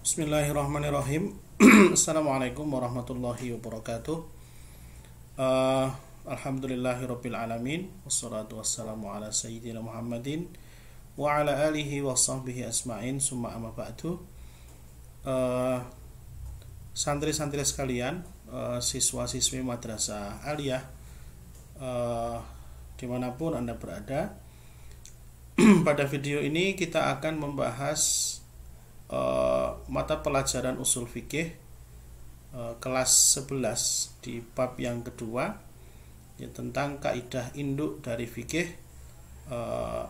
Bismillahirrahmanirrahim. Assalamualaikum warahmatullahi wabarakatuh. Alhamdulillahirabbil alamin. Wassalatu wassalamu ala sayyidina Muhammadin wa ala alihi wa sahbihi asma'in. Summa amma ba'du. Santri-santri sekalian, siswa-siswi madrasah aliyah, dimanapun Anda berada, pada video ini kita akan membahas mata pelajaran usul fikih kelas 11 di bab yang kedua, ya, tentang kaidah induk dari fikih,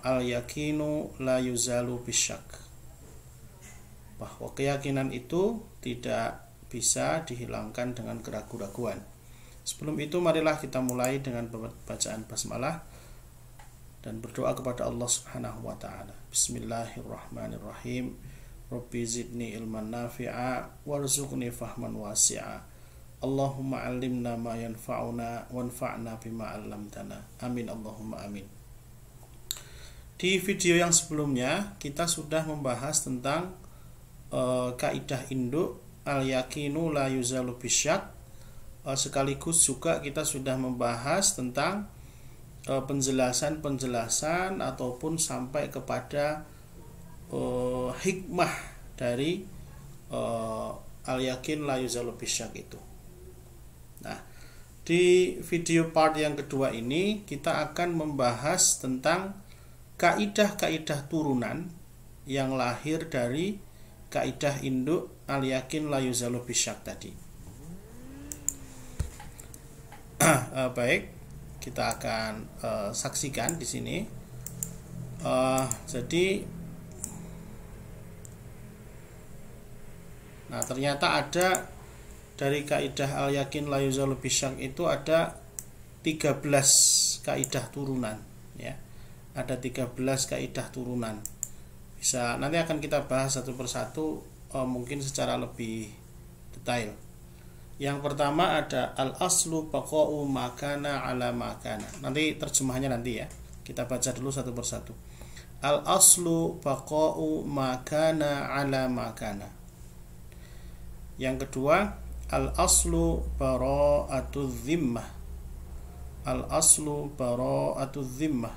al-yakinu la yuzalu bisyak, bahwa keyakinan itu tidak bisa dihilangkan dengan keraguan-raguan. Sebelum itu marilah kita mulai dengan bacaan basmalah dan berdoa kepada Allah Subhanahu wa taala. Bismillahirrahmanirrahim. Rabbi zidni ilman nafi'a warzuqni fahman wasi'a. Allahumma 'allimna ma yanfa'una wanfa'na bima 'allamtana. Amin Allahumma amin. Di video yang sebelumnya kita sudah membahas tentang kaidah induk al-yakinu la yuzalu bisyak. Sekaligus juga kita sudah membahas tentang penjelasan-penjelasan ataupun sampai kepada hikmah dari al-yakin la yuzalu bisyak itu. Nah, di video part yang kedua ini kita akan membahas tentang kaidah-kaidah turunan yang lahir dari kaidah induk al-yakin la yuzalu bisyak tadi. Baik, kita akan saksikan di sini. Nah, ternyata ada dari kaidah al-yakin la yuzalu bisyak itu ada 13 kaidah turunan, ya. Ada 13 kaidah turunan. Bisa nanti akan kita bahas satu persatu, mungkin secara lebih detail. Yang pertama ada al-aslu baqa'u makana ala makana. Nanti terjemahnya nanti, ya. Kita baca dulu satu persatu. Al-aslu baqa'u makana ala makana. Yang kedua, al-aslu bara'atu dhimmah. Al-aslu bara'atu dhimmah.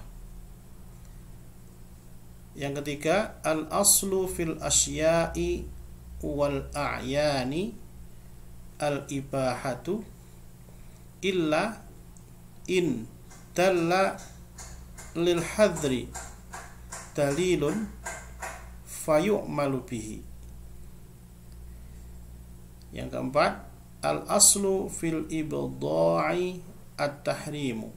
Yang ketiga, al-aslu fil asya'i wal a'yani al-ibahatu illa in dalla lil hadri dalilun fayu'malu bihi. Yang keempat, al-aslu fil ibda'i at-tahrimu.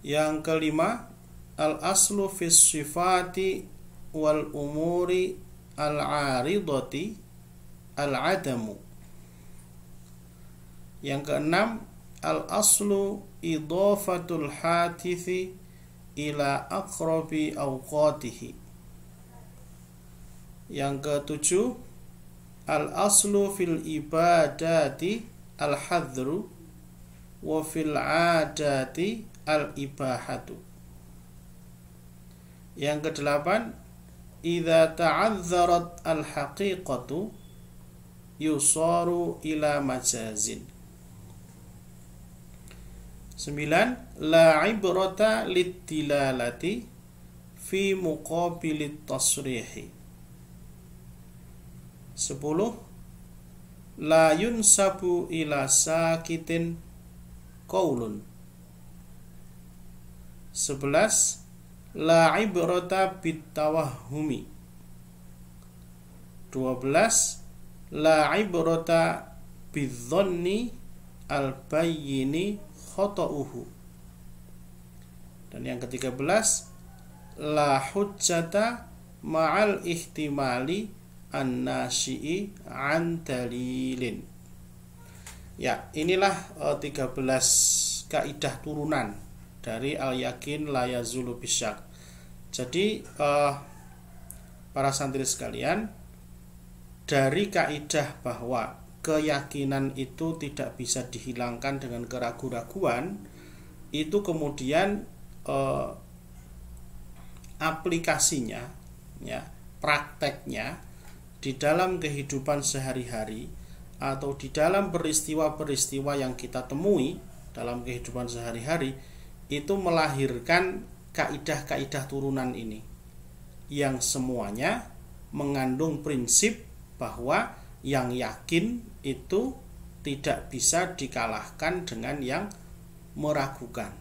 Yang kelima, al-aslu fis sifati wal umuri al-aridati al-adamu. Yang keenam, al-aslu idafatul hatithi ila aqrabi awqatihi. Yang ketujuh, al-aslu fil ibadati al-hadru wa fil adati al-ibahatu. Yang kedelapan, idza ta'adzarat al-haqiqatu yusaru ila majazin. 9, la ibrata lid-dilalati fi muqabilit tasrihi. 10, la yunsabu ila sakitin qaulun. 11, la ibrata bitawahhumi. 12, la ibrata bidzanni al-bayyini khata'uhu. Dan yang ke-13, la hujjata ma'al ihtimali an-nasyi'i an dalilin. Ya, inilah 13 kaidah turunan dari al-yakin la yazulu bisyak. Jadi para santri sekalian, dari kaidah bahwa keyakinan itu tidak bisa dihilangkan dengan keraguan-raguan, itu kemudian aplikasinya, ya, prakteknya di dalam kehidupan sehari-hari atau di dalam peristiwa-peristiwa yang kita temui dalam kehidupan sehari-hari, itu melahirkan kaidah-kaidah turunan ini yang semuanya mengandung prinsip bahwa yang yakin itu tidak bisa dikalahkan dengan yang meragukan.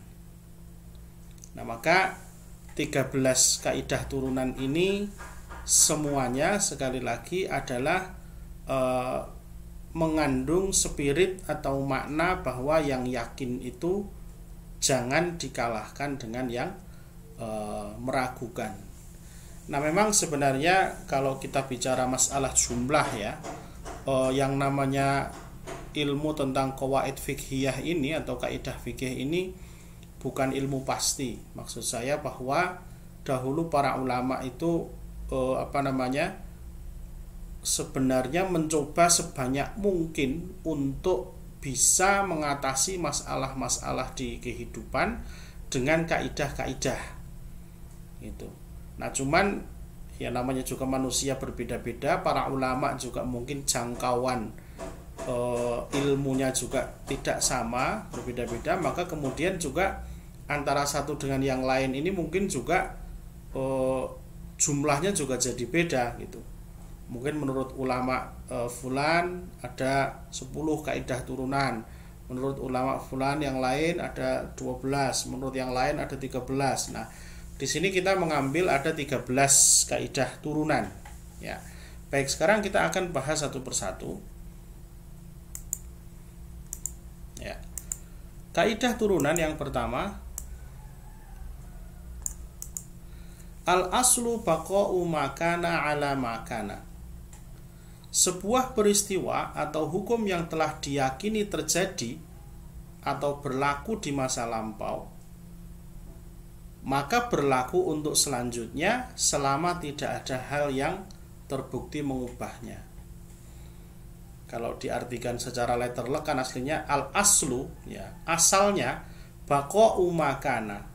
Nah, maka 13 kaidah turunan ini semuanya sekali lagi adalah mengandung spirit atau makna bahwa yang yakin itu jangan dikalahkan dengan yang meragukan. Nah, memang sebenarnya kalau kita bicara masalah jumlah ya, yang namanya ilmu tentang qawaid fiqhiyah ini atau kaidah fikih ini bukan ilmu pasti. Maksud saya bahwa dahulu para ulama itu sebenarnya mencoba sebanyak mungkin untuk bisa mengatasi masalah-masalah di kehidupan dengan kaidah-kaidah gitu. Nah, cuman ya namanya juga manusia berbeda-beda, para ulama juga mungkin jangkauan ilmunya juga tidak sama, berbeda-beda, maka kemudian juga antara satu dengan yang lain ini mungkin juga jumlahnya juga jadi beda gitu. Mungkin menurut ulama fulan ada 10 kaidah turunan, menurut ulama fulan yang lain ada 12, menurut yang lain ada 13. Nah, di sini kita mengambil ada 13 kaidah turunan ya. Baik, sekarang kita akan bahas satu persatu ya. Kaidah turunan yang pertama, al-aslu baqa'u makana ala makana. Sebuah peristiwa atau hukum yang telah diyakini terjadi atau berlaku di masa lampau, maka berlaku untuk selanjutnya selama tidak ada hal yang terbukti mengubahnya. Kalau diartikan secara letterlek kan aslinya al-aslu ya, asalnya baqa'u makana,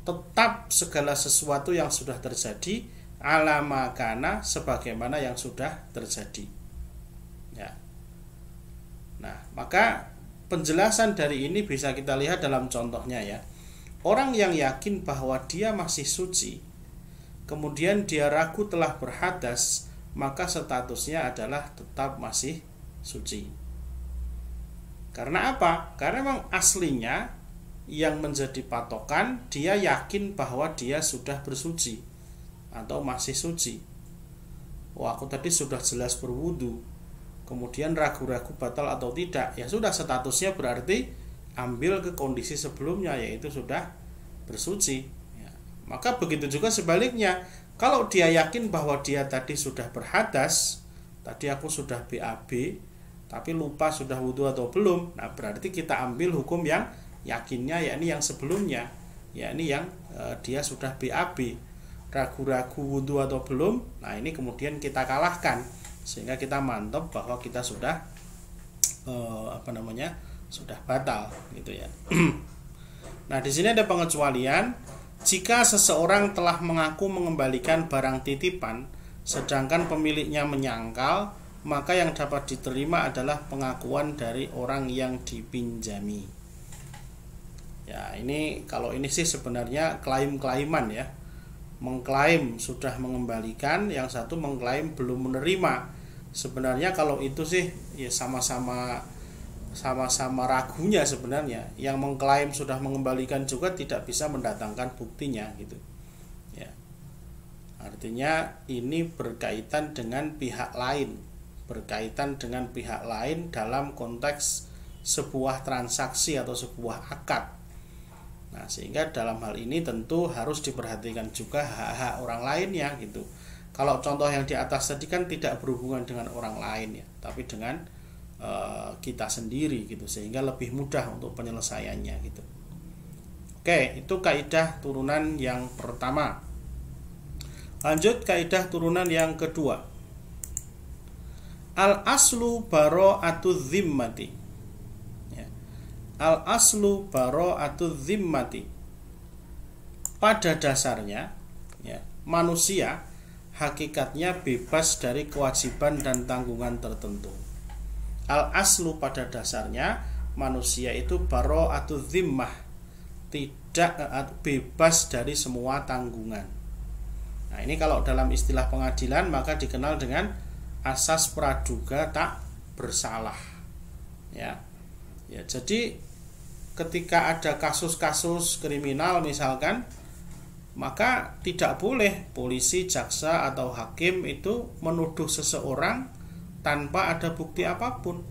tetap segala sesuatu yang sudah terjadi ala makana, sebagaimana yang sudah terjadi ya. Nah, maka penjelasan dari ini bisa kita lihat dalam contohnya ya. Orang yang yakin bahwa dia masih suci, kemudian dia ragu telah berhadas, maka statusnya adalah tetap masih suci. Karena apa? Karena memang aslinya yang menjadi patokan, dia yakin bahwa dia sudah bersuci atau masih suci. Aku tadi sudah jelas berwudu, kemudian ragu-ragu batal atau tidak, ya sudah, statusnya berarti ambil ke kondisi sebelumnya, yaitu sudah bersuci ya. Maka begitu juga sebaliknya, kalau dia yakin bahwa dia tadi sudah berhadas, tadi aku sudah BAB tapi lupa sudah wudu atau belum, nah berarti kita ambil hukum yang yakinnya, yakni yang sebelumnya, yakni yang dia sudah BAB, ragu-ragu wudu atau belum. Nah, ini kemudian kita kalahkan sehingga kita mantap bahwa kita sudah sudah batal gitu ya. Nah, di sini ada pengecualian. Jika seseorang telah mengaku mengembalikan barang titipan sedangkan pemiliknya menyangkal, maka yang dapat diterima adalah pengakuan dari orang yang dipinjami. Ya, ini kalau ini sih sebenarnya klaim-klaiman ya. Mengklaim sudah mengembalikan, yang satu mengklaim belum menerima. Sebenarnya kalau itu sih ya sama-sama ragunya sebenarnya. Yang mengklaim sudah mengembalikan juga tidak bisa mendatangkan buktinya gitu ya. Artinya ini berkaitan dengan pihak lain, dalam konteks sebuah transaksi atau sebuah akad. Nah, sehingga dalam hal ini tentu harus diperhatikan juga hak-hak orang lainnya gitu. Kalau contoh yang di atas tadi kan tidak berhubungan dengan orang lain ya, tapi dengan kita sendiri gitu, sehingga lebih mudah untuk penyelesaiannya gitu. Oke, itu kaidah turunan yang pertama. Lanjut kaidah turunan yang kedua. Al-aslu bara'atudz zimmati. Ya. Al-aslu bara'atudz zimmati. Pada dasarnya ya, manusia hakikatnya bebas dari kewajiban dan tanggungan tertentu. Al aslu pada dasarnya manusia itu bara'atu zimmah, tidak bebas dari semua tanggungan. Nah, ini kalau dalam istilah pengadilan maka dikenal dengan asas praduga tak bersalah. Ya. Ya, jadi ketika ada kasus-kasus kriminal misalkan, maka tidak boleh polisi, jaksa atau hakim itu menuduh seseorang tanpa ada bukti apapun.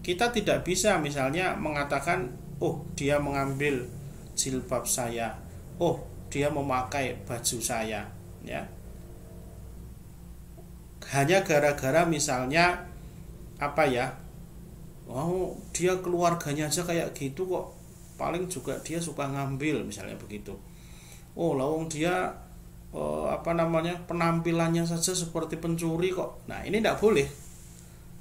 Kita tidak bisa misalnya mengatakan, oh dia mengambil jilbab saya, oh dia memakai baju saya, ya. Hanya gara-gara misalnya apa ya, oh dia keluarganya aja kayak gitu kok, paling juga dia suka ngambil, misalnya begitu. Oh lawang dia penampilannya saja seperti pencuri kok. Nah, ini tidak boleh.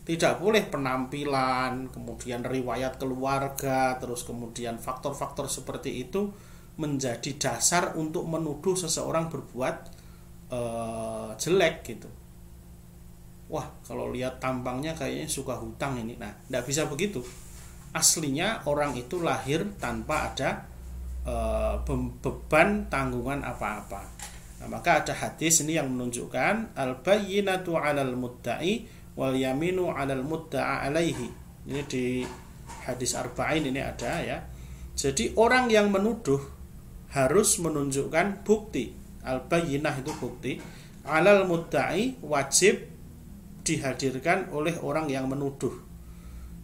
Tidak boleh penampilan, kemudian riwayat keluarga, terus kemudian faktor-faktor seperti itu menjadi dasar untuk menuduh seseorang berbuat jelek gitu. Wah, kalau lihat tampangnya kayaknya suka hutang ini. Nah, tidak bisa begitu. Aslinya orang itu lahir tanpa ada beban tanggungan apa-apa. Nah, maka ada hadis ini yang menunjukkan al-bayyinatu 'alal mudda'i wal yaminu 'alal mudda'a alaihi. Ini di hadis arba'in ini ada ya. Jadi orang yang menuduh harus menunjukkan bukti. Al-bayyinah itu bukti. 'Alal mudda'i wajib dihadirkan oleh orang yang menuduh.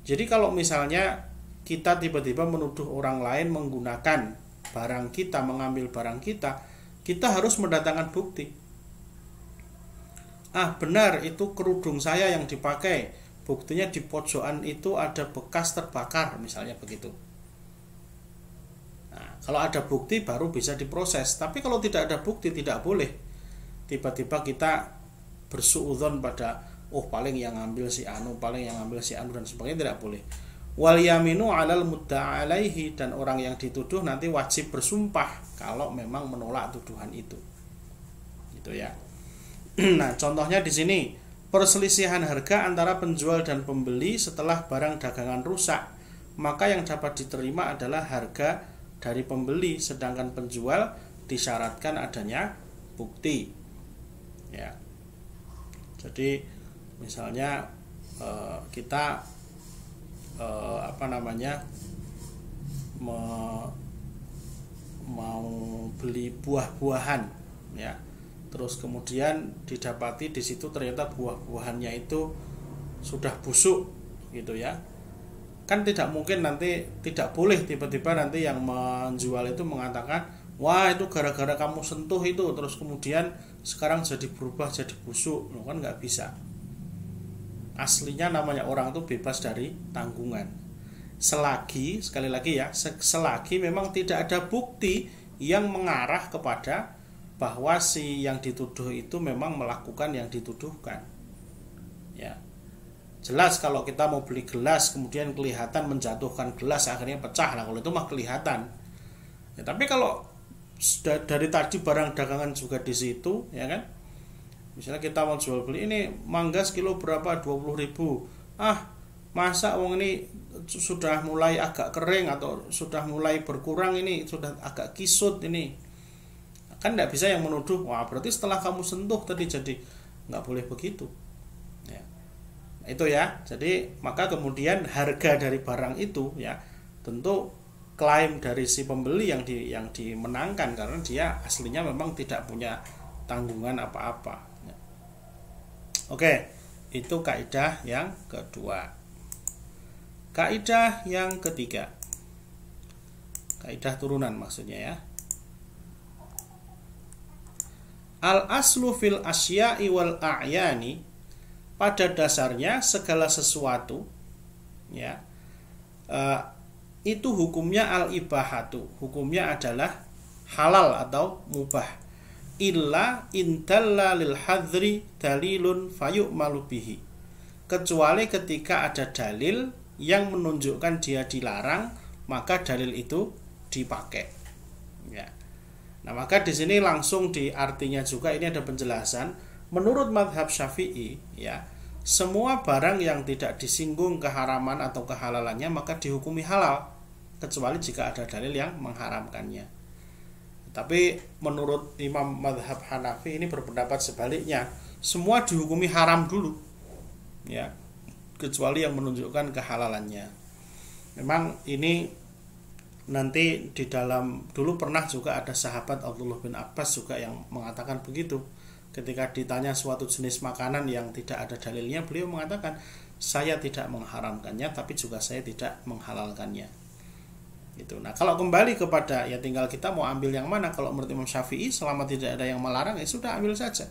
Jadi kalau misalnya kita tiba-tiba menuduh orang lain menggunakan barang kita, mengambil barang kita, kita harus mendatangkan bukti. Ah benar, itu kerudung saya yang dipakai, buktinya di pojokan itu ada bekas terbakar, misalnya begitu. Nah, kalau ada bukti baru bisa diproses. Tapi kalau tidak ada bukti, tidak boleh tiba-tiba kita bersuudzon pada paling yang ngambil si anu, paling yang ngambil si anu dan sebagainya, tidak boleh. Wal yaminu 'alal mudda'a alaihi, dan orang yang dituduh nanti wajib bersumpah kalau memang menolak tuduhan itu. Gitu ya. Nah, contohnya di sini perselisihan harga antara penjual dan pembeli setelah barang dagangan rusak, maka yang dapat diterima adalah harga dari pembeli, sedangkan penjual disyaratkan adanya bukti. Ya. Jadi misalnya kita mau beli buah-buahan, ya, terus kemudian didapati di situ ternyata buah-buahannya itu sudah busuk, gitu ya. Kan tidak mungkin nanti, tidak boleh tiba-tiba nanti yang menjual itu mengatakan, wah itu gara-gara kamu sentuh itu terus kemudian sekarang jadi berubah jadi busuk. Kan nggak bisa. Aslinya namanya orang itu bebas dari tanggungan. Selagi, sekali lagi ya, selagi memang tidak ada bukti yang mengarah kepada bahwa si yang dituduh itu memang melakukan yang dituduhkan. Ya. Jelas kalau kita mau beli gelas kemudian kelihatan menjatuhkan gelas akhirnya pecah, nah kalau itu mah kelihatan. Ya, tapi kalau dari tadi barang dagangan juga di situ, ya kan? Misalnya kita mau jual beli ini mangga sekilo berapa, 20.000. Masa wong ini sudah mulai agak kering atau sudah mulai berkurang, ini sudah agak kisut ini. Kan tidak bisa yang menuduh, wah berarti setelah kamu sentuh tadi jadi. Nggak boleh begitu. Ya. Itu ya. Jadi maka kemudian harga dari barang itu ya tentu klaim dari si pembeli yang dimenangkan karena dia aslinya memang tidak punya tanggungan apa-apa. Oke, itu kaidah yang kedua. Kaidah yang ketiga, kaidah turunan maksudnya ya. Al aslu fil asya'i wal a'yani, pada dasarnya segala sesuatu ya itu hukumnya al ibahatu, hukumnya adalah halal atau mubah. Illa indalla lil hadri dalilun fayu'malu bihi, kecuali ketika ada dalil yang menunjukkan dia dilarang, maka dalil itu dipakai. Ya. Nah, maka di sini langsung di artinya juga ini ada penjelasan. Menurut mazhab Syafi'i, ya, semua barang yang tidak disinggung keharaman atau kehalalannya maka dihukumi halal, kecuali jika ada dalil yang mengharamkannya. Tapi menurut Imam mazhab Hanafi ini berpendapat sebaliknya, semua dihukumi haram dulu, ya, kecuali yang menunjukkan kehalalannya. Memang ini nanti di dalam, dulu pernah juga ada sahabat Abdullah bin Abbas juga yang mengatakan begitu. Ketika ditanya suatu jenis makanan yang tidak ada dalilnya, beliau mengatakan, saya tidak mengharamkannya, tapi juga saya tidak menghalalkannya. Gitu. Nah, kalau kembali kepada, ya tinggal kita mau ambil yang mana. Kalau menurut Imam Syafi'i, selama tidak ada yang melarang, ya sudah, ambil saja.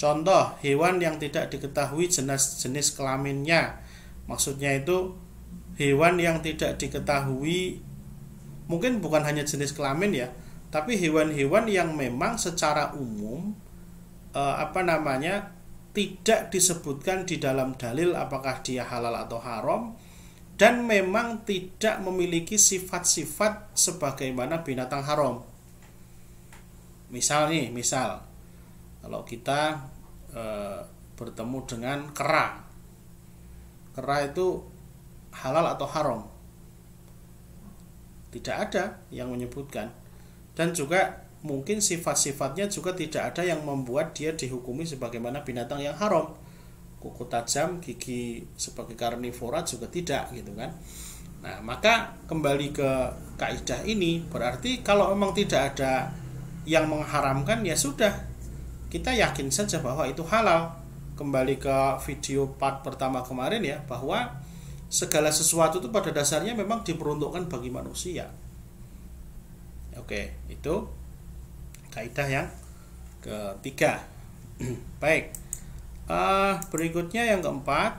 Contoh, hewan yang tidak diketahui jenis kelaminnya. Maksudnya itu hewan yang tidak diketahui, mungkin bukan hanya jenis kelamin ya, tapi hewan-hewan yang memang secara umum tidak disebutkan di dalam dalil apakah dia halal atau haram, dan memang tidak memiliki sifat-sifat sebagaimana binatang haram. Misal kalau kita bertemu dengan kera itu halal atau haram, tidak ada yang menyebutkan, dan juga mungkin sifat-sifatnya juga tidak ada yang membuat dia dihukumi sebagaimana binatang yang haram. Kuku tajam, gigi sebagai karnivora juga tidak, gitu kan. Nah, maka kembali ke kaidah ini, berarti kalau memang tidak ada yang mengharamkan, ya sudah, kita yakin saja bahwa itu halal. Kembali ke video part pertama kemarin ya, bahwa segala sesuatu itu pada dasarnya memang diperuntukkan bagi manusia. Oke, itu kaidah yang ketiga. Baik. Berikutnya yang keempat,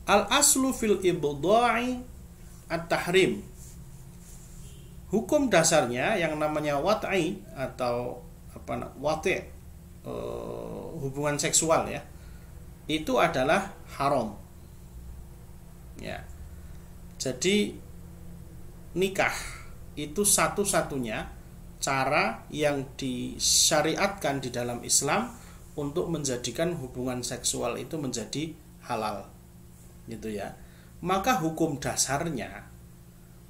al-aslu fil ibda'i at-tahrim. Hukum dasarnya yang namanya wat'i atau hubungan seksual ya, itu adalah haram. Ya. Jadi nikah itu satu-satunya cara yang disyariatkan di dalam Islam untuk menjadikan hubungan seksual itu menjadi halal, gitu ya. Maka hukum dasarnya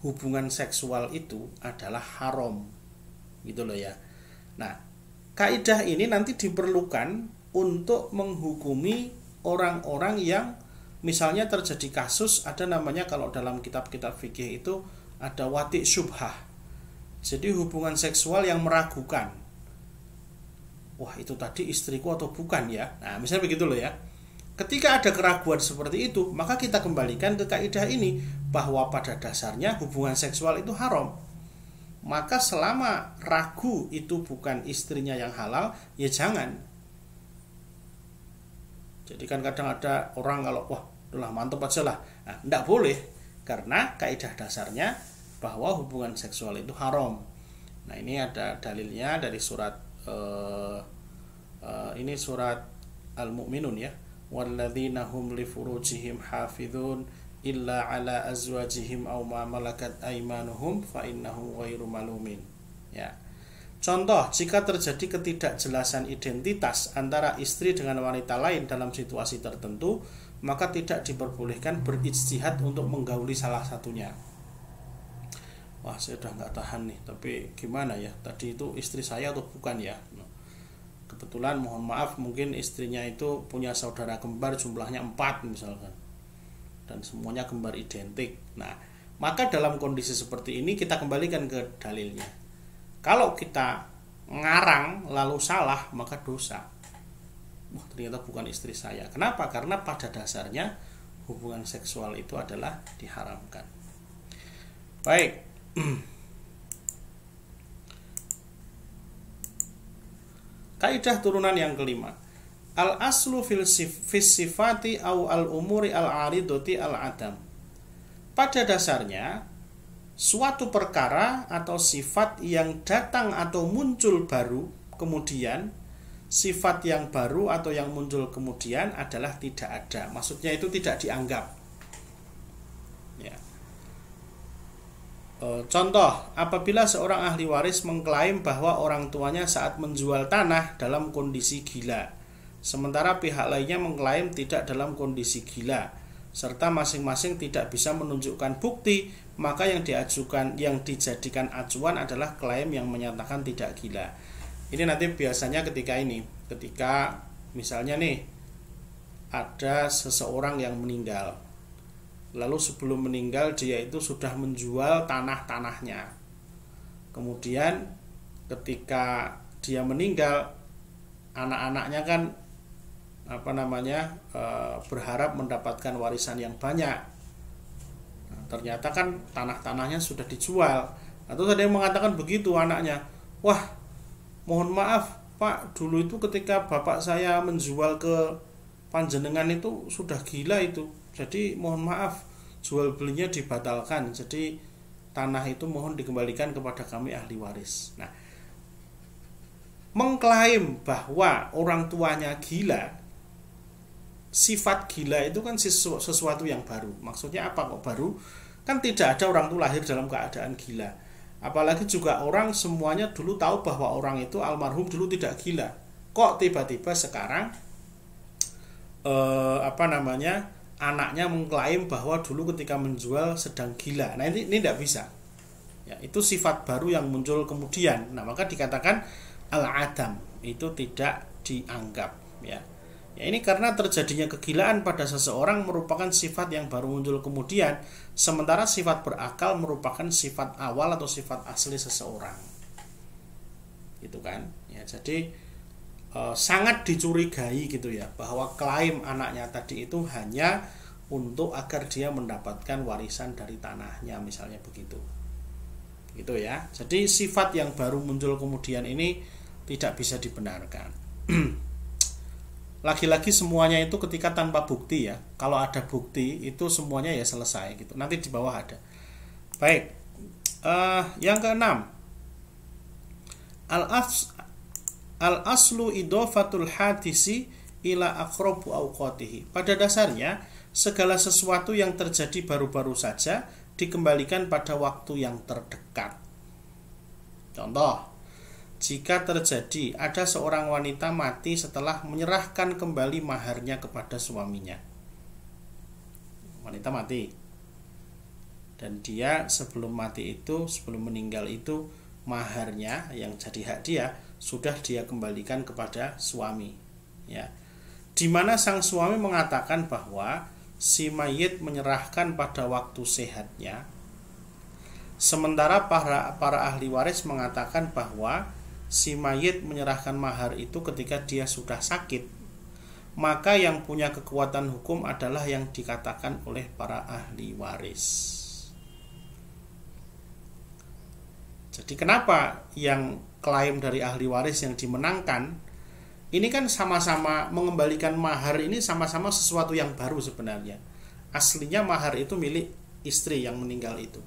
hubungan seksual itu adalah haram, gitu loh ya. Nah, kaidah ini nanti diperlukan untuk menghukumi orang-orang yang misalnya terjadi kasus, ada namanya kalau dalam kitab-kitab fikih itu ada wati syubhah. Jadi hubungan seksual yang meragukan, wah itu tadi istriku atau bukan ya. Nah, misalnya begitu loh ya. Ketika ada keraguan seperti itu, maka kita kembalikan ke kaidah ini, bahwa pada dasarnya hubungan seksual itu haram. Maka selama ragu itu bukan istrinya yang halal, ya jangan. Jadi kan kadang ada orang kalau wah udah mantap aja lah, nah, tidak boleh, karena kaidah dasarnya bahwa hubungan seksual itu haram. Nah, ini ada dalilnya dari surat ini surat Al-Mu'minun ya, walladzina hum li furujihim hafizun illa ala azwajihim aw ma malakat aymanuhum fa innahum ghairu malumin. Ya. Contoh, jika terjadi ketidakjelasan identitas antara istri dengan wanita lain dalam situasi tertentu, maka tidak diperbolehkan berijtihad untuk menggauli salah satunya. Wah, saya udah nggak tahan nih, tapi gimana ya, tadi itu istri saya atau bukan ya. Kebetulan mohon maaf, mungkin istrinya itu punya saudara kembar jumlahnya 4 misalkan, dan semuanya kembar identik. Nah, maka dalam kondisi seperti ini kita kembalikan ke dalilnya. Kalau kita ngarang lalu salah, maka dosa. Wah, ternyata bukan istri saya. Kenapa? Karena pada dasarnya hubungan seksual itu adalah diharamkan. Baik. Kaidah turunan yang kelima, al aslu fil sifati au al umuri al aridoti al adam. Pada dasarnya suatu perkara atau sifat yang datang atau muncul baru kemudian, sifat yang baru atau yang muncul kemudian adalah tidak ada. Maksudnya itu tidak dianggap. Ya. Contoh, apabila seorang ahli waris mengklaim bahwa orang tuanya saat menjual tanah dalam kondisi gila, sementara pihak lainnya mengklaim tidak dalam kondisi gila, serta masing-masing tidak bisa menunjukkan bukti, maka yang dijadikan acuan adalah klaim yang menyatakan tidak gila. Ini nanti biasanya ketika misalnya nih ada seseorang yang meninggal, lalu sebelum meninggal dia itu sudah menjual tanah-tanahnya. Kemudian ketika dia meninggal, anak-anaknya kan berharap mendapatkan warisan yang banyak. Nah, ternyata kan tanah-tanahnya sudah dijual. Atau ada yang mengatakan begitu anaknya, wah, mohon maaf Pak, dulu itu ketika bapak saya menjual ke panjenengan itu sudah gila itu. Jadi mohon maaf, jual belinya dibatalkan. Jadi tanah itu mohon dikembalikan kepada kami ahli waris. Nah, mengklaim bahwa orang tuanya gila, sifat gila itu kan sesuatu yang baru. Maksudnya apa kok baru? Kan tidak ada orang tua lahir dalam keadaan gila. Apalagi juga orang semuanya dulu tahu bahwa orang itu almarhum dulu tidak gila. Kok tiba-tiba sekarang anaknya mengklaim bahwa dulu ketika menjual sedang gila. Nah, ini tidak bisa. Ya, itu sifat baru yang muncul kemudian. Nah, maka dikatakan al-adam, itu tidak dianggap, ya. Ya, ini karena terjadinya kegilaan pada seseorang merupakan sifat yang baru muncul kemudian, sementara sifat berakal merupakan sifat awal atau sifat asli seseorang. Gitu kan? Ya, jadi sangat dicurigai gitu ya, bahwa klaim anaknya tadi itu hanya untuk agar dia mendapatkan warisan dari tanahnya, misalnya begitu. Gitu ya. Jadi sifat yang baru muncul kemudian ini tidak bisa dibenarkan. Lagi-lagi semuanya itu ketika tanpa bukti ya. Kalau ada bukti itu semuanya ya selesai gitu. Nanti di bawah ada. Baik. Yang keenam, al-aslu idofatul hadisi ila aqrabu awqatihi. Pada dasarnya segala sesuatu yang terjadi baru-baru saja dikembalikan pada waktu yang terdekat. Contoh, jika terjadi ada seorang wanita mati setelah menyerahkan kembali maharnya kepada suaminya. Wanita mati, dan dia sebelum meninggal itu maharnya yang jadi hak dia sudah dia kembalikan kepada suami, ya. Di mana sang suami mengatakan bahwa si mayit menyerahkan pada waktu sehatnya, sementara para ahli waris mengatakan bahwa si mayit menyerahkan mahar itu ketika dia sudah sakit. Maka yang punya kekuatan hukum adalah yang dikatakan oleh para ahli waris. Jadi kenapa yang klaim dari ahli waris yang dimenangkan ini kan sama-sama mengembalikan mahar, ini sama-sama sesuatu yang baru sebenarnya. Aslinya mahar itu milik istri yang meninggal itu.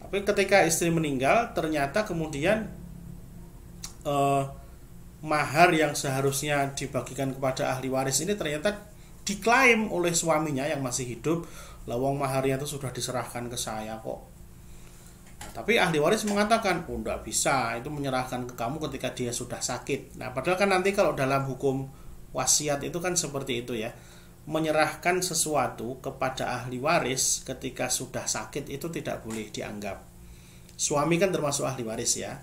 Tapi ketika istri meninggal, ternyata kemudian mahar yang seharusnya dibagikan kepada ahli waris ini ternyata diklaim oleh suaminya yang masih hidup. Lawang maharnya itu sudah diserahkan ke saya kok. Tapi ahli waris mengatakan, oh enggak bisa, itu menyerahkan ke kamu ketika dia sudah sakit. Nah, padahal kan nanti kalau dalam hukum wasiat itu kan seperti itu ya. Menyerahkan sesuatu kepada ahli waris ketika sudah sakit itu tidak boleh dianggap. Suami kan termasuk ahli waris ya.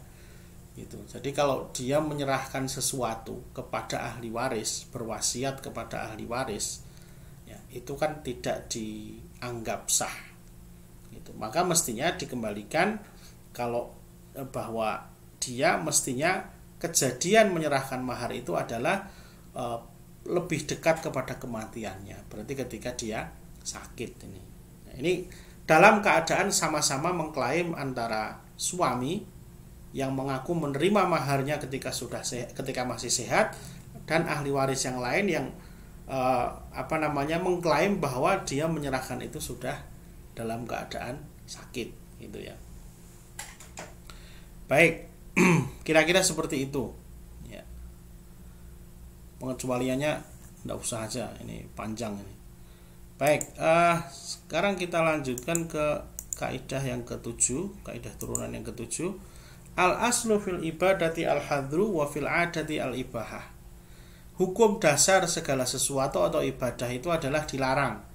Gitu. Jadi kalau dia menyerahkan sesuatu kepada ahli waris, berwasiat kepada ahli waris, ya, itu kan tidak dianggap sah. Gitu. Maka mestinya dikembalikan kalau bahwa dia mestinya kejadian menyerahkan mahar itu adalah lebih dekat kepada kematiannya. Berarti ketika dia sakit ini. Nah, ini dalam keadaan sama-sama mengklaim antara suami yang mengaku menerima maharnya ketika masih sehat dan ahli waris yang lain yang mengklaim bahwa dia menyerahkan itu sudah dalam keadaan sakit gitu ya. Baik, kira-kira seperti itu ya. Pengecualiannya enggak usah aja, ini panjang ini. Baik, sekarang kita lanjutkan ke kaidah yang ketujuh, kaidah turunan yang ketujuh. Al aslu fil ibadati al hadru wa fil adati al ibahah. Hukum dasar segala sesuatu atau ibadah itu adalah dilarang.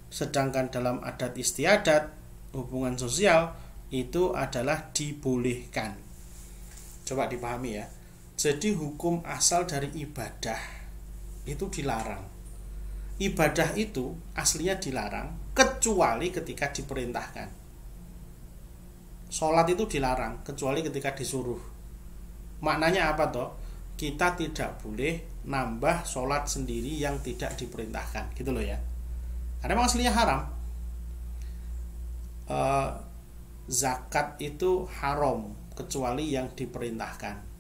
Sedangkan dalam adat istiadat, hubungan sosial itu adalah dibolehkan. Coba dipahami ya. Jadi hukum asal dari ibadah itu dilarang. Ibadah itu aslinya dilarang kecuali ketika diperintahkan. Sholat itu dilarang kecuali ketika disuruh. Maknanya apa toh? Kita tidak boleh nambah sholat sendiri yang tidak diperintahkan, gitu loh ya. Karena memang aslinya haram. Zakat itu haram kecuali yang diperintahkan.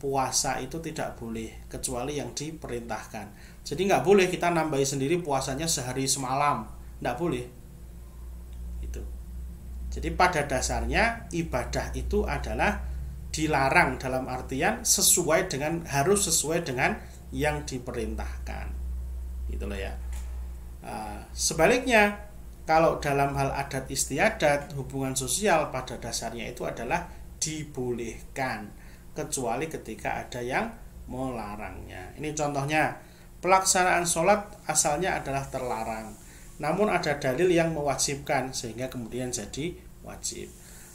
Puasa itu tidak boleh kecuali yang diperintahkan. Jadi nggak boleh kita nambahi sendiri puasanya sehari semalam, nggak boleh. Itu. Jadi pada dasarnya ibadah itu adalah dilarang dalam artian harus sesuai dengan yang diperintahkan, gitu loh ya. Sebaliknya, kalau dalam hal adat istiadat, hubungan sosial pada dasarnya itu adalah dibolehkan kecuali ketika ada yang melarangnya. Ini contohnya, pelaksanaan sholat asalnya adalah terlarang, namun ada dalil yang mewajibkan sehingga kemudian jadi wajib.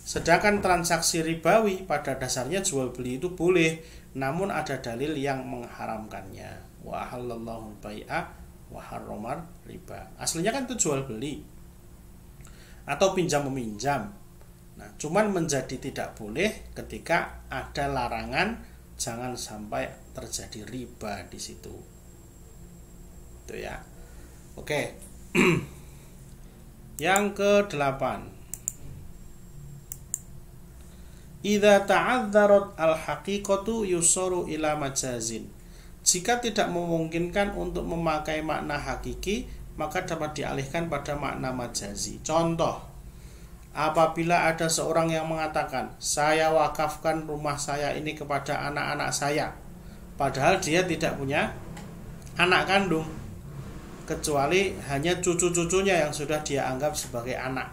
Sedangkan transaksi ribawi pada dasarnya jual beli itu boleh, namun ada dalil yang mengharamkannya. Wa halallahu bai'a wa harramar riba. Aslinya kan itu jual beli atau pinjam meminjam. Nah, cuman menjadi tidak boleh ketika ada larangan jangan sampai terjadi riba di situ. Itu ya. Oke. Yang ke-8. Idza ta'adzarat al-haqiqatu yusaru ila majazin. Jika tidak memungkinkan untuk memakai makna hakiki, maka dapat dialihkan pada makna majazi. Contoh, apabila ada seorang yang mengatakan, saya wakafkan rumah saya ini kepada anak-anak saya, padahal dia tidak punya anak kandung, kecuali hanya cucu-cucunya yang sudah dia anggap sebagai anak,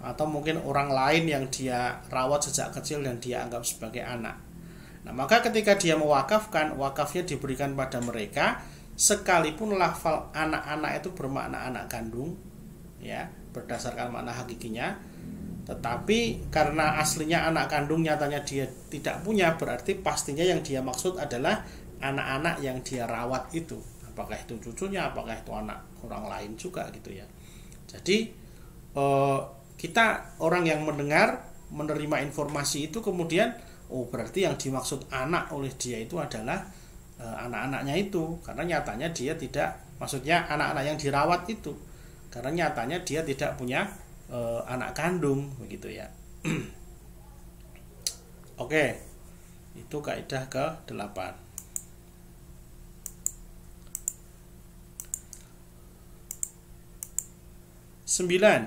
atau mungkin orang lain yang dia rawat sejak kecil dan dia anggap sebagai anak. Nah, maka ketika dia mewakafkan, wakafnya diberikan pada mereka, sekalipun lafal anak-anak itu bermakna anak kandung, ya, berdasarkan makna hakikinya, tetapi karena aslinya anak kandung nyatanya dia tidak punya, berarti pastinya yang dia maksud adalah anak-anak yang dia rawat itu. Apakah itu cucunya, apakah itu anak orang lain juga gitu ya. Jadi kita orang yang mendengar, menerima informasi itu kemudian berarti yang dimaksud anak oleh dia itu adalah anak-anaknya itu, karena nyatanya dia tidak, maksudnya anak-anak yang dirawat itu, karena nyatanya dia tidak punya anak kandung begitu ya. Oke, itu kaidah ke-8. Sembilan,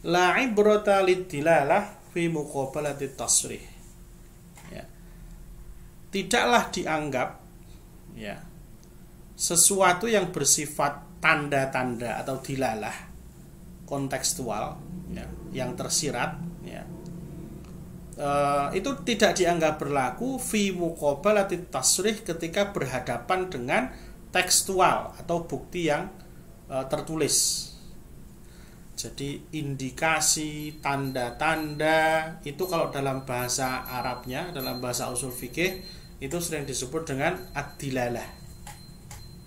la ibrata lid-dilalah fi muqabalati tasrih. Ya. Tidaklah dianggap ya sesuatu yang bersifat tanda-tanda atau dilalah kontekstual ya, yang tersirat ya, itu tidak dianggap berlaku fi muqabalati tasrih ketika berhadapan dengan tekstual atau bukti yang tertulis. Jadi indikasi, tanda-tanda itu kalau dalam bahasa Arabnya, dalam bahasa usul fikih itu sering disebut dengan ad-dilalah.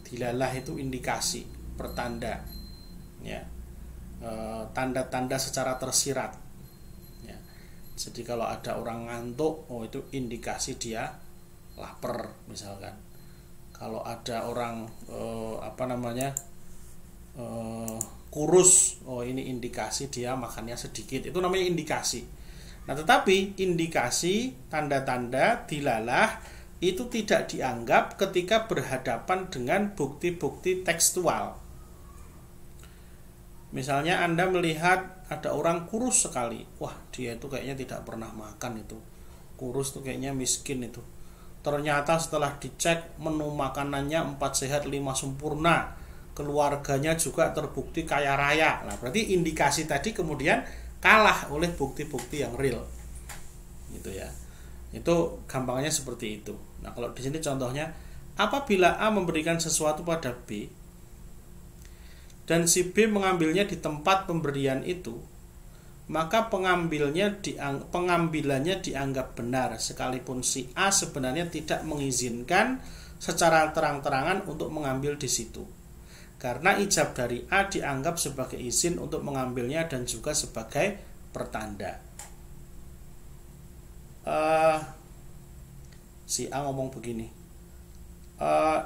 Dilalah itu indikasi, pertanda, ya, tanda-tanda secara tersirat. Ya. Jadi kalau ada orang ngantuk, itu indikasi dia lapar misalkan. Kalau ada orang kurus, ini indikasi dia makannya sedikit, itu namanya indikasi. Nah, tetapi indikasi, tanda-tanda, dilalah itu tidak dianggap ketika berhadapan dengan bukti-bukti tekstual. Misalnya Anda melihat ada orang kurus sekali, wah dia itu kayaknya tidak pernah makan, itu kurus tuh kayaknya miskin itu. Ternyata setelah dicek menu makanannya 4 sehat 5 sempurna, keluarganya juga terbukti kaya raya. Nah, berarti indikasi tadi kemudian kalah oleh bukti-bukti yang real, gitu ya. Itu gampangnya seperti itu. Nah, kalau di sini contohnya, apabila A memberikan sesuatu pada B dan si B mengambilnya di tempat pemberian itu, maka pengambilannya dianggap benar sekalipun si A sebenarnya tidak mengizinkan secara terang-terangan untuk mengambil di situ. Karena ijab dari A dianggap sebagai izin untuk mengambilnya dan juga sebagai pertanda. Si A ngomong begini,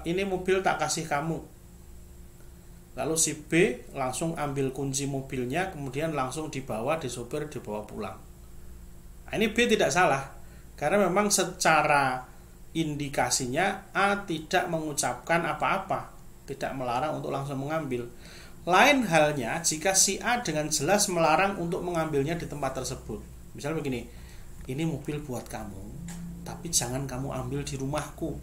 ini mobil tak kasih kamu. Lalu si B langsung ambil kunci mobilnya, kemudian langsung dibawa, disopir, dibawa pulang. Nah, ini B tidak salah, karena memang secara indikasinya A tidak mengucapkan apa-apa, tidak melarang untuk langsung mengambil. Lain halnya jika si A dengan jelas melarang untuk mengambilnya di tempat tersebut. Misalnya begini, ini mobil buat kamu, tapi jangan kamu ambil di rumahku,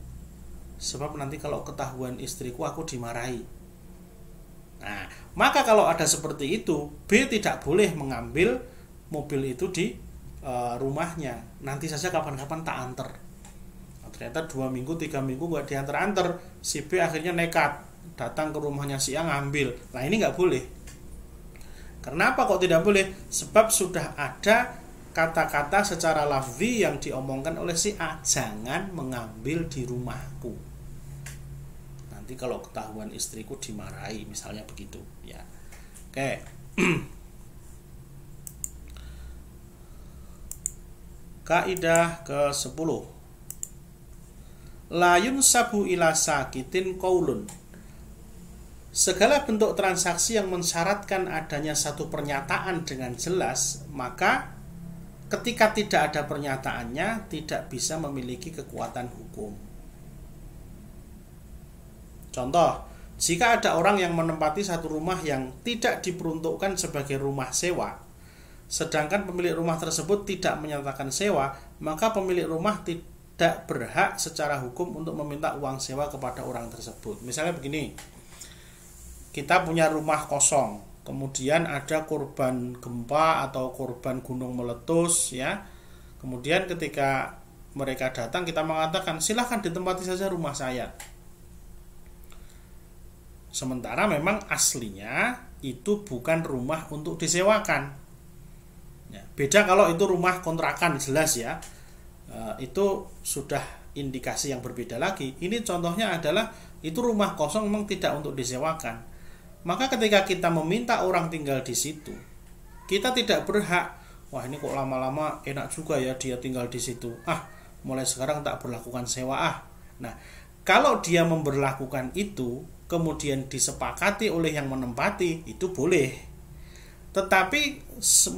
sebab nanti kalau ketahuan istriku aku dimarahi. Nah, maka kalau ada seperti itu, B tidak boleh mengambil mobil itu di rumahnya. Nanti saja kapan-kapan tak anter. Nah, ternyata 2 minggu, 3 minggu nggak diantar-antar, si B akhirnya nekat datang ke rumahnya si A ngambil. Nah, ini nggak boleh. Kenapa kok tidak boleh? Sebab sudah ada kata-kata secara lafzi yang diomongkan oleh si A, jangan mengambil di rumahku. Nanti kalau ketahuan istriku dimarahi, misalnya begitu ya. Oke. Kaidah ke-10. La yunsabu ila sakitin qaulun. Segala bentuk transaksi yang mensyaratkan adanya satu pernyataan dengan jelas, maka ketika tidak ada pernyataannya tidak bisa memiliki kekuatan hukum. Contoh, jika ada orang yang menempati satu rumah yang tidak diperuntukkan sebagai rumah sewa, sedangkan pemilik rumah tersebut tidak menyatakan sewa, maka pemilik rumah tidak berhak secara hukum untuk meminta uang sewa kepada orang tersebut. Misalnya begini, kita punya rumah kosong, kemudian ada korban gempa atau korban gunung meletus, ya. Kemudian ketika mereka datang, kita mengatakan silahkan ditempati saja rumah saya. Sementara memang aslinya itu bukan rumah untuk disewakan. Ya, beda kalau itu rumah kontrakan, jelas ya. Itu sudah indikasi yang berbeda lagi. Ini contohnya adalah itu rumah kosong memang tidak untuk disewakan. Maka ketika kita meminta orang tinggal di situ, kita tidak berhak, wah ini kok lama-lama enak juga ya dia tinggal di situ. Mulai sekarang tak berlakukan sewa. Nah, kalau dia memberlakukan itu, kemudian disepakati oleh yang menempati, itu boleh. Tetapi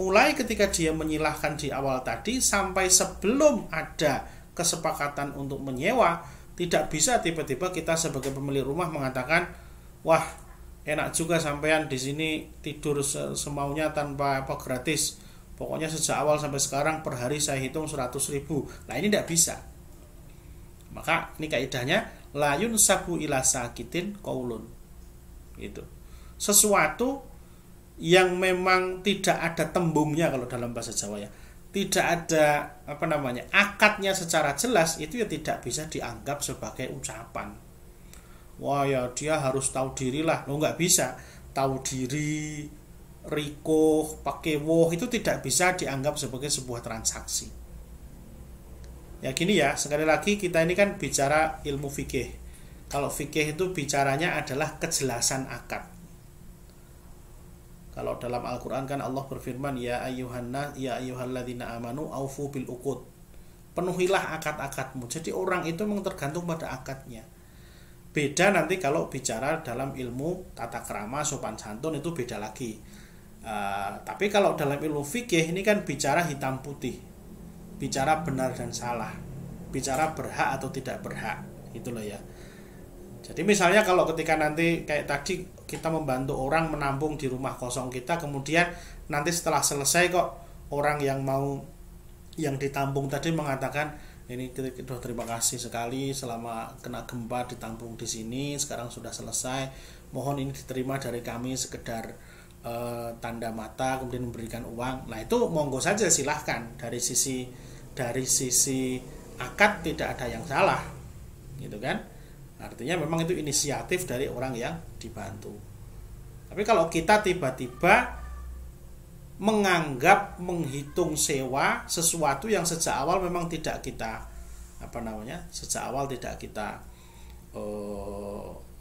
mulai ketika dia menyilahkan di awal tadi sampai sebelum ada kesepakatan untuk menyewa, tidak bisa tiba-tiba kita sebagai pemilik rumah mengatakan, wah enak juga sampean di sini tidur semaunya tanpa gratis. Pokoknya sejak awal sampai sekarang per hari saya hitung 100.000. Nah, ini tidak bisa. Maka ini kaidahnya la yunsabu ila sakitin qaulun. Itu sesuatu yang memang tidak ada tembungnya kalau dalam bahasa Jawa ya. Tidak ada akadnya secara jelas, itu ya tidak bisa dianggap sebagai ucapan. Wah ya dia harus tahu diri lah. Nggak bisa. Tahu diri, riko, pakai woh itu tidak bisa dianggap sebagai sebuah transaksi. Ya gini ya, sekali lagi kita ini kan bicara ilmu fikih. Kalau fikih itu bicaranya adalah kejelasan akad. Kalau dalam Al-Quran kan Allah berfirman, ya ayyuhalladzina amanu aufu bil uqud. Penuhilah akad-akadmu. Jadi orang itu memang tergantung pada akadnya. Beda nanti kalau bicara dalam ilmu tata krama, sopan santun, itu beda lagi. Tapi kalau dalam ilmu fikih ini kan bicara hitam putih, bicara benar dan salah, bicara berhak atau tidak berhak, itulah ya. Jadi misalnya kalau ketika nanti kayak tadi kita membantu orang menampung di rumah kosong kita, kemudian nanti setelah selesai kok orang yang ditampung tadi mengatakan, ini kita terima kasih sekali selama kena gempa ditampung di sini, sekarang sudah selesai, mohon ini diterima dari kami sekedar tanda mata, kemudian memberikan uang. Nah itu monggo saja, silahkan. Dari sisi akad tidak ada yang salah, gitu kan? Artinya memang itu inisiatif dari orang yang dibantu. Tapi kalau kita tiba-tiba menghitung sewa sesuatu yang sejak awal memang tidak kita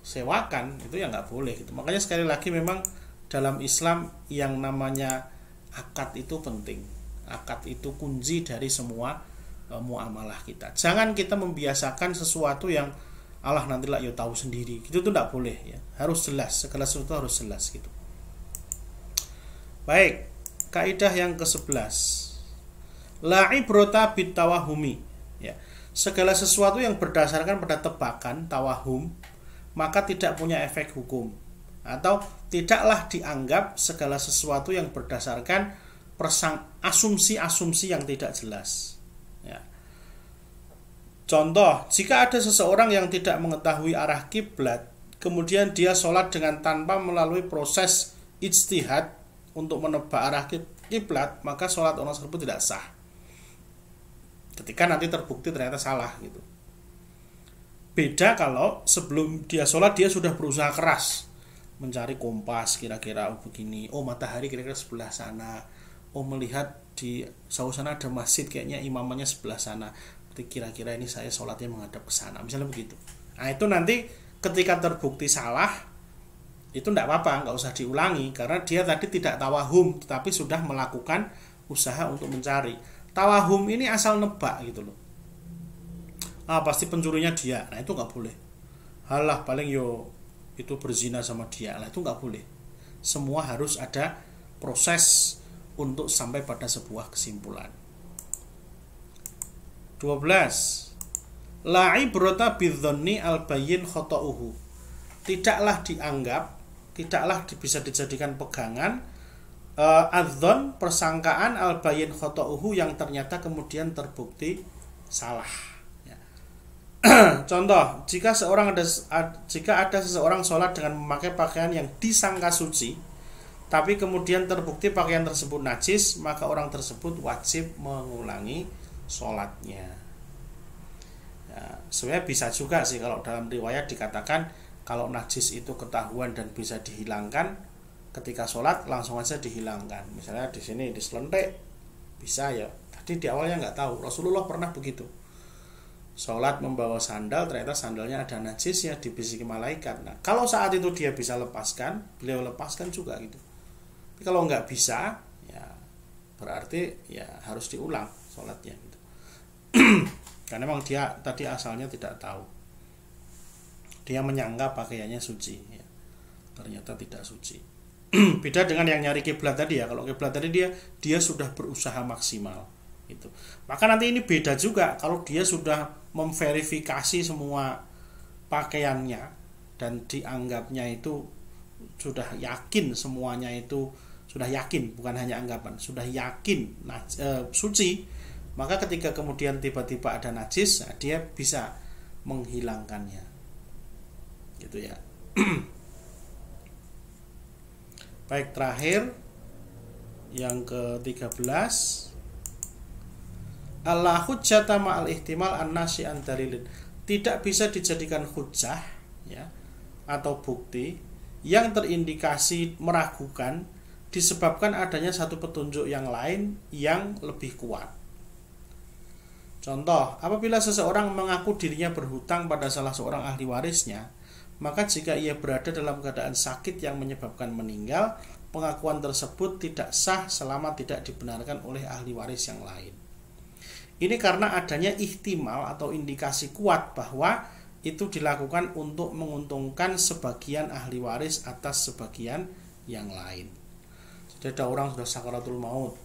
sewakan, itu ya nggak boleh gitu. Makanya sekali lagi memang dalam Islam yang namanya akad itu penting. Akad itu kunci dari semua muamalah kita. Jangan kita membiasakan sesuatu yang Allah nantilah ya tahu sendiri. Gitu tuh tidak boleh ya. Harus jelas, segala sesuatu harus jelas gitu. Baik, kaidah yang ke-11. La ibrata bitawahumi, ya. Segala sesuatu yang berdasarkan pada tebakan, tawahum, maka tidak punya efek hukum, atau tidaklah dianggap segala sesuatu yang berdasarkan asumsi-asumsi yang tidak jelas, ya. Contoh, jika ada seseorang yang tidak mengetahui arah kiblat, kemudian dia sholat dengan tanpa melalui proses ijtihad untuk menebak arah kiblat, maka sholat orang tersebut tidak sah. Ketika nanti terbukti ternyata salah gitu. Beda kalau sebelum dia sholat dia sudah berusaha keras mencari kompas, kira-kira begini, matahari kira-kira sebelah sana, melihat di jauh sana ada masjid, kayaknya imamannya sebelah sana, kira-kira ini saya sholatnya menghadap ke sana, misalnya begitu. Nah itu nanti ketika terbukti salah, itu tidak apa-apa, nggak usah diulangi, karena dia tadi tidak tawahum, tetapi sudah melakukan usaha untuk mencari. Tawahum ini asal nebak gitu loh. Pasti pencurinya dia, nah itu nggak boleh. Halah paling itu berzina sama dia, nah itu nggak boleh. Semua harus ada proses untuk sampai pada sebuah kesimpulan. 12. La ibrata bidzanni al-bayyin khata'uhu. Tidaklah bisa dijadikan pegangan adzon, persangkaan, al-bayyin khata'uhu, yang ternyata kemudian terbukti salah. Contoh, jika ada seseorang sholat dengan memakai pakaian yang disangka suci, tapi kemudian terbukti pakaian tersebut najis, maka orang tersebut wajib mengulangi sholatnya. Ya, sebenarnya bisa juga sih kalau dalam riwayat dikatakan kalau najis itu ketahuan dan bisa dihilangkan ketika sholat, langsung aja dihilangkan. Misalnya di sini diselentik, bisa ya. Tadi di awalnya nggak tahu. Rasulullah pernah begitu. Sholat membawa sandal, ternyata sandalnya ada najisnya, dibisiki malaikat. Nah, kalau saat itu dia bisa lepaskan, beliau lepaskan juga gitu. Tapi kalau nggak bisa, ya berarti ya harus diulang sholatnya gitu. Karena memang dia tadi asalnya tidak tahu. Dia menyangka pakaiannya suci, ya. Ternyata tidak suci. Beda dengan yang nyari kiblat tadi ya. Kalau kiblat tadi dia sudah berusaha maksimal gitu. Maka nanti ini beda juga kalau dia sudah memverifikasi semua pakaiannya dan dianggapnya itu sudah yakin, semuanya itu sudah yakin, bukan hanya anggapan, sudah yakin suci, maka ketika kemudian tiba-tiba ada najis, nah dia bisa menghilangkannya gitu ya. Baik, terakhir yang ke-13, Allah hujjata ma'al ihtimal an-nasi an dalilin. Tidak bisa dijadikan hujjah ya, atau bukti yang terindikasi meragukan disebabkan adanya satu petunjuk yang lain yang lebih kuat. Contoh, apabila seseorang mengaku dirinya berhutang pada salah seorang ahli warisnya, maka jika ia berada dalam keadaan sakit yang menyebabkan meninggal, pengakuan tersebut tidak sah selama tidak dibenarkan oleh ahli waris yang lain. Ini karena adanya ihtimal atau indikasi kuat bahwa itu dilakukan untuk menguntungkan sebagian ahli waris atas sebagian yang lain. Jadi ada orang sudah sakaratul maut,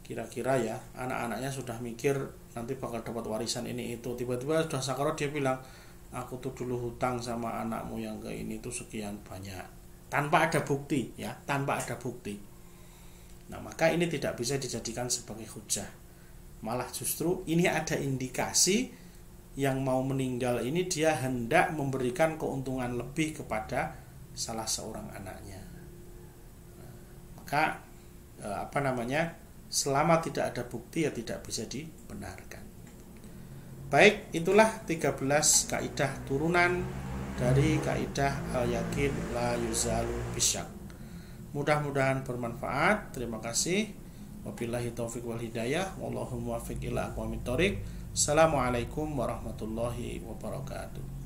kira-kira ya anak-anaknya sudah mikir nanti bakal dapat warisan ini itu, tiba-tiba sudah sakarat dia bilang, aku tuh dulu hutang sama anakmu yang ke ini tuh sekian banyak, tanpa ada bukti ya, tanpa ada bukti. Nah, maka ini tidak bisa dijadikan sebagai hujah. Malah justru ini ada indikasi yang mau meninggal ini dia hendak memberikan keuntungan lebih kepada salah seorang anaknya. maka selama tidak ada bukti ya tidak bisa dibenarkan. Baik, itulah 13 kaidah turunan dari kaidah al-yakin la yuzalu bisyak. Mudah-mudahan bermanfaat. Terima kasih. Wabillahi taufiq wal hidayah. Wallahu muwaffiq ila aqwamit thoriq. Assalamualaikum warahmatullahi wabarakatuh.